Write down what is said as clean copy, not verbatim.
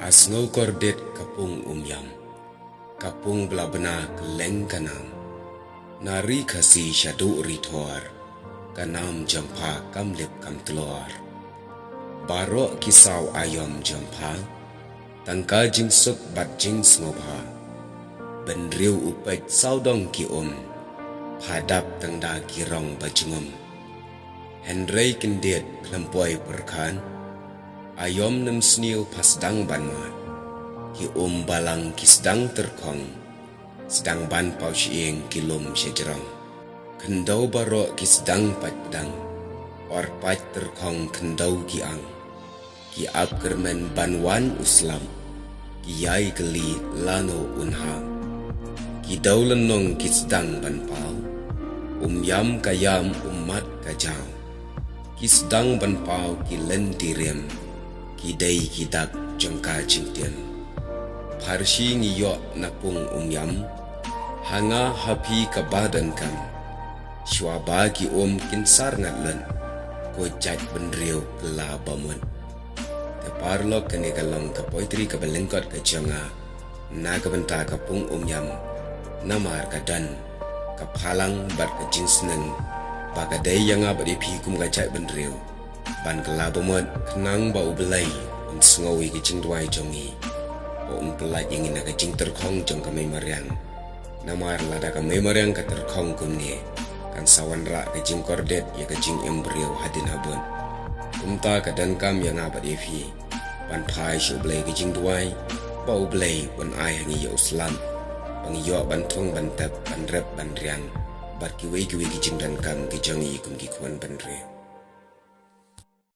Asngau kordet kapung umyam, kapung belabena keleng kanam, nari kasi syadu rituar, kanam jampa kamlip kam telur. Barok kisau ayom jampa, tangka jing suk bat jing sngobha, benriu upet saudong ki padap tangda kirong bajingum. Hendrei kendet klempoi perkan, ayom nem sniu pasdang banmat, ki balang ki sedang terkong, sedang ban pau sieng kilum sejerong. Kendau barok ki sedang padang, or pat terkong kendau ki ang, ki ap kermen banwan uslam, ki yai geli lano unham, ki dau lenong ki sedang ban pau, yam kayam umat kajau, ki sedang ban pau ki len direm, ki dai ki dak jengka jingtian. Parsi ngiyok napung yam, hanga hapi ke badan kam, syuaba ki kinsar ngatlen, ko jat benriu kela bamun. Teparlok kene kalong ke poitri ke belengkot ke jonga, na ke benta kapung yam, namar kadan, kapalang bar ke jinsnen, bagadai yang abadi pikum gajat benriu, ban kela bamun kenang bau belai, sngawi ke jingduai jongi. Pelat yang ina kecing terkong jong kami mariang, namar lada kami mariang ke terkong kumni, kan sawan rak kecing kordet ya kecing embrio hadin abun. Kumta kadang kam yang abad evi, pan pai syu belai kecing duai, bau belai wan ai hangi ya uslam, pangyo bantung bantep ban rep ban riang, bat kiwi kecing dan kam kejongi kum kikuan ban riang.